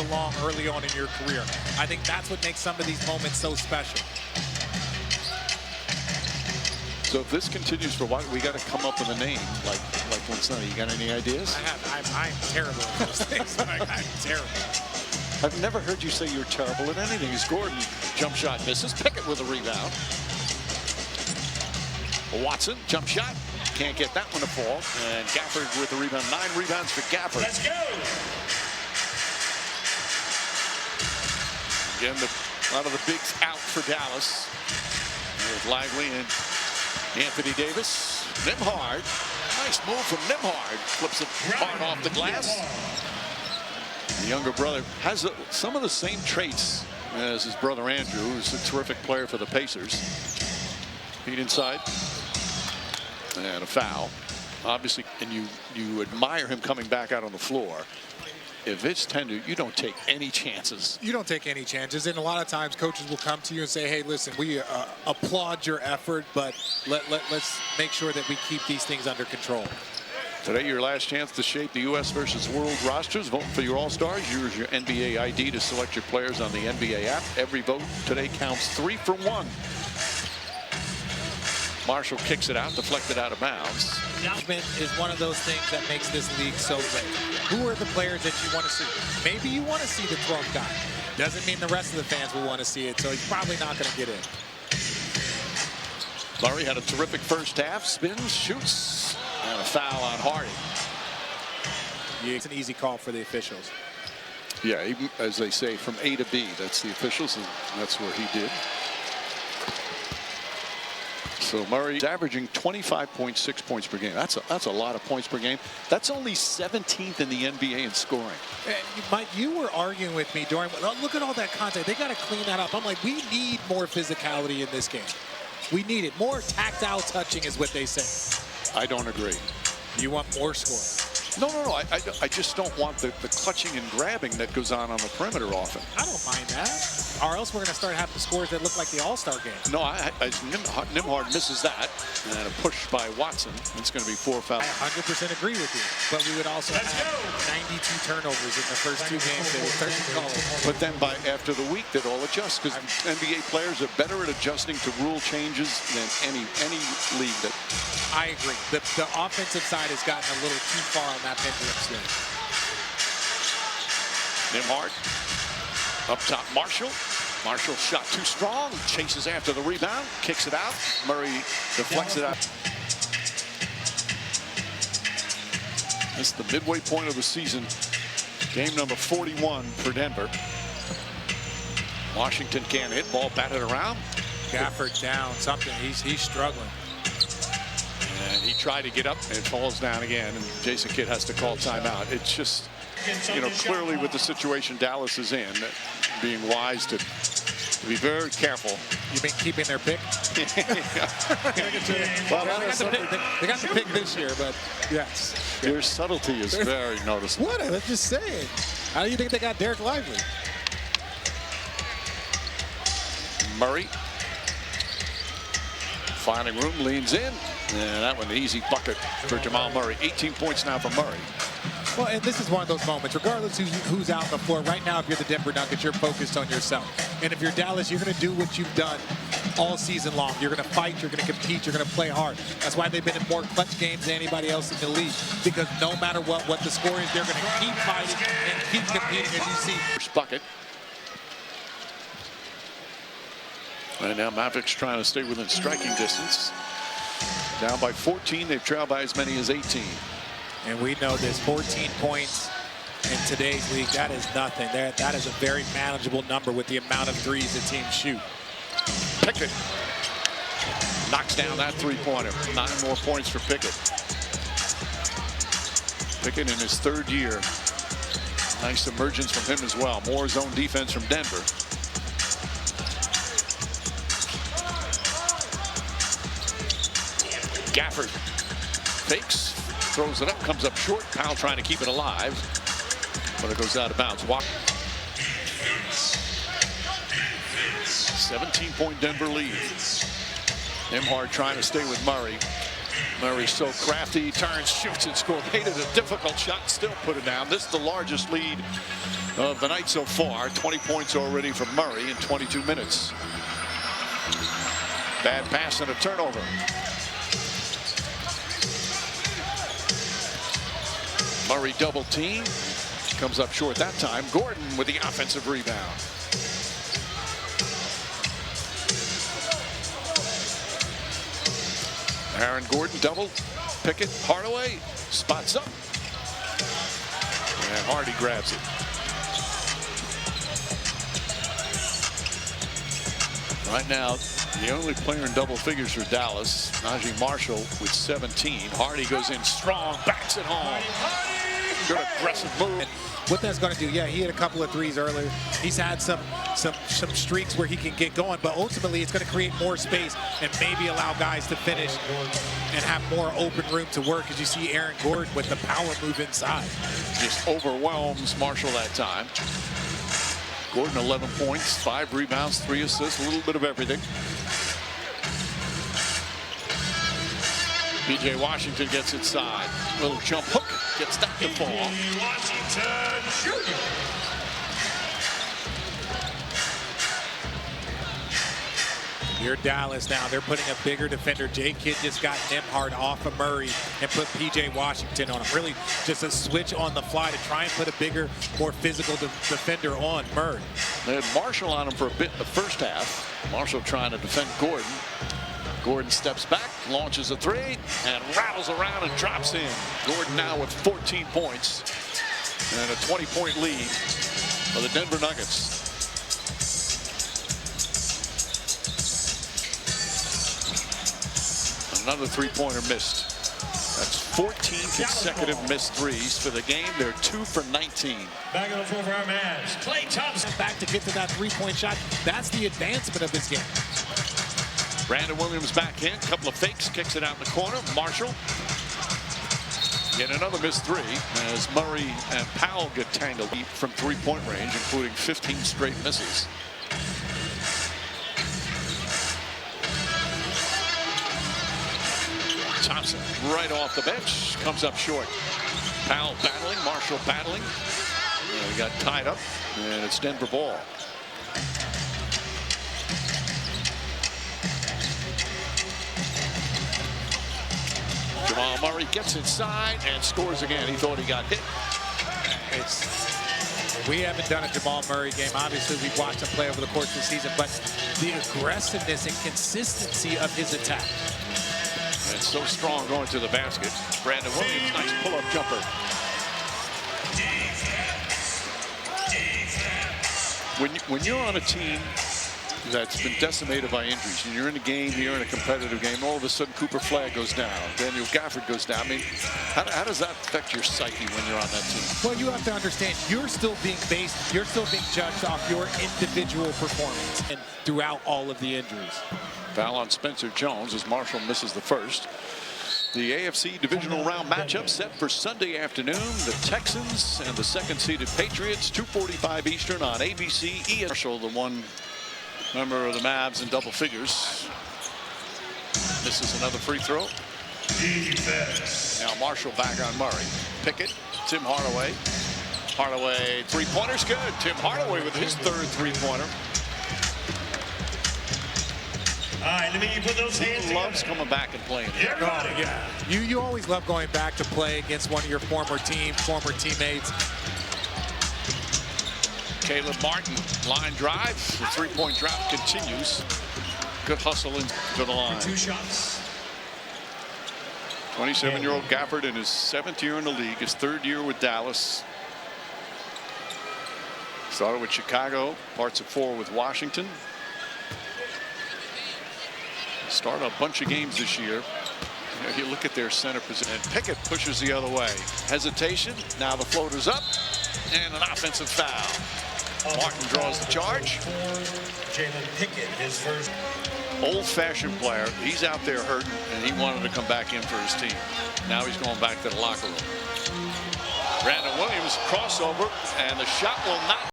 belong early on in your career. I think that's what makes some of these moments so special. So if this continues for a while, we got to come up with a name like Winston. You got any ideas? I'm terrible at those things. I'm terrible. I've never heard you say you're terrible at anything. As Gordon jump shot misses. Pickett with a rebound. Watson jump shot. Can't get that one to fall. And Gafford with the rebound. 9 rebounds for Gafford. Let's go. Again, a lot of the bigs out for Dallas. With Lively and Anthony Davis. Nembhard. Nice move from Nembhard. Flips it hard off the glass. The younger brother has some of the same traits as his brother Andrew, who's a terrific player for the Pacers. Feet inside. And a foul. Obviously, and you admire him coming back out on the floor. If it's tender, you don't take any chances. You don't take any chances, and a lot of times coaches will come to you and say, hey, listen, we applaud your effort, but let's make sure that we keep these things under control. Today, your last chance to shape the U.S. versus world rosters. Vote for your All-Stars. Use your NBA ID to select your players on the NBA app. Every vote today counts 3 for 1. Marshall kicks it out, deflected out of bounds. Management is one of those things that makes this league so great. Who are the players that you want to see? Maybe you want to see the 12th guy. Doesn't mean the rest of the fans will want to see it, so he's probably not going to get in. Murray had a terrific first half. Spins, shoots, and a foul on Hardy. Yeah, it's an easy call for the officials. Yeah, even, as they say, from A to B. That's the officials, and that's where he did. So Murray's averaging 25.6 points per game. That's a lot of points per game. That's only 17th in the NBA in scoring. And Mike, you were arguing with me during, look at all that contact. They got to clean that up. I'm like, we need more physicality in this game. We need it. More tactile touching is what they say. I don't agree. You want more scoring? No. I just don't want the clutching and grabbing that goes on the perimeter often. I don't mind that. Or else we're going to start having scores that look like the All-Star game. No, Nembhard misses that. And a push by Watson. It's going to be 4 fouls. I 100% agree with you. But we would also have 92 turnovers in the first 2 games. They were 13 calls. But then after the week, they'd all adjust because NBA players are better at adjusting to rule changes than any league. That I agree. The offensive side has gotten a little too far on that pendulum swing. Nembhard up top. Marshall shot too strong. Chases after the rebound. Kicks it out. Murray deflects it out. This is the midway point of the season. Game number 41 for Denver. Washington can't hit. Ball batted around. Gafford down. Something. He's struggling. And he tried to get up and it falls down again. And Jason Kidd has to call timeout. It's just, clearly with the situation Dallas is in, being wise to be very careful. You mean keeping their pick? Well, they got the pick this year, but yes. Their subtlety is very noticeable. What? Let's just say it. How do you think they got Derek Lively? Murray. Finding room, leans in. And that one, the easy bucket for Jamal Murray. 18 points now for Murray. Well, and this is one of those moments, regardless who's out on the floor. Right now, if you're the Denver Nuggets, you're focused on yourself. And if you're Dallas, you're going to do what you've done all season long. You're going to fight, you're going to compete, you're going to play hard. That's why they've been in more clutch games than anybody else in the league. Because no matter what the score is, they're going to keep fighting and keep competing, as you see. First bucket. Right now, Mavericks trying to stay within striking distance. Down by 14, they've trailed by as many as 18. And we know this 14 points in today's league, that is nothing. That is a very manageable number with the amount of threes the teams shoot. Pickett knocks down that three-pointer. 9 more points for Pickett. Pickett in his 3rd year. Nice emergence from him as well. More zone defense from Denver. Gafford fakes, throws it up, comes up short. Powell trying to keep it alive, but it goes out of bounds. 17-point Denver lead. Nembhard trying to stay with Murray. Murray's so crafty, he turns, shoots, and scores. Made it a difficult shot, still put it down. This is the largest lead of the night so far. 20 points already from Murray in 22 minutes. Bad pass and a turnover. Murray double team. Comes up short that time. Gordon with the offensive rebound. Aaron Gordon double. Pickett, Hardaway spots up. And Hardy grabs it. Right now, the only player in double figures for Dallas, Najee Marshall with 17. Hardy goes in strong, backs it home. Good aggressive move. And what that's going to do, yeah, he had a couple of threes earlier. He's had some streaks where he can get going, but ultimately it's going to create more space and maybe allow guys to finish and have more open room to work, as you see Aaron Gordon with the power move inside. Just overwhelms Marshall that time. Gordon 11 points, 5 rebounds, 3 assists, a little bit of everything. PJ Washington gets inside. Little jump hook, gets that to fall. Washington Jr. Here Dallas now, they're putting a bigger defender. Jay Kidd just got Nembhard off of Murray and put PJ Washington on him. Really just a switch on the fly to try and put a bigger, more physical defender on Murray. They had Marshall on him for a bit in the first half. Marshall trying to defend Gordon. Gordon steps back, launches a 3, and rattles around and drops in. Gordon now with 14 points and a 20-point lead for the Denver Nuggets. Another 3-pointer missed. That's 14 consecutive missed threes for the game. They're 2 for 19. Back on the floor for our Mavs, Klay Thompson. Back to get to that 3-point shot. That's the advancement of this game. Brandon Williams back in, couple of fakes, kicks it out in the corner. Marshall. Yet another missed 3 as Murray and Powell get tangled from 3-point range, including 15 straight misses. Thompson right off the bench, comes up short. Powell battling, Marshall battling. He got tied up, and it's Denver ball. Jamal Murray gets inside and scores again. He thought he got hit. We haven't done a Jamal Murray game. Obviously, we've watched him play over the course of the season, but the aggressiveness and consistency of his attack. And it's so strong going to the basket. Brandon Williams, nice pull-up jumper. When you're on a team that's been decimated by injuries, and you're in a game, you're in a competitive game, all of a sudden Cooper Flagg goes down, Daniel Gafford goes down. I mean, how does that affect your psyche when you're on that team? Well, you have to understand, you're still being judged off your individual performance and throughout all of the injuries. Foul on Spencer Jones as Marshall misses the first. The AFC divisional round matchup set for Sunday afternoon. The Texans and the second-seeded Patriots, 2:45 Eastern on ABC. Marshall, the one member of the Mavs in double figures. This is another free throw. Now Marshall back on Murray. Pickett, Tim Hardaway. Hardaway, three-pointer's good. Tim Hardaway with his third three-pointer. All right, let me put those hands together. Loves coming back and playing. Everybody. Oh, yeah. You always love going back to play against one of your former teammates. Caleb Martin, line drive. The three-point drop continues. Good hustle into the line. 2 shots. 27-year-old Gafford in his 7th year in the league, his 3rd year with Dallas. Started with Chicago, parts of 4 with Washington. Started a bunch of games this year. You look at their center position, and Pickett pushes the other way. Hesitation, now the floater's up, and an offensive foul. Martin draws the charge. Jalen Pickett, his first. Old-fashioned player. He's out there hurting, and he wanted to come back in for his team. Now he's going back to the locker room. Brandon Williams crossover, and the shot will not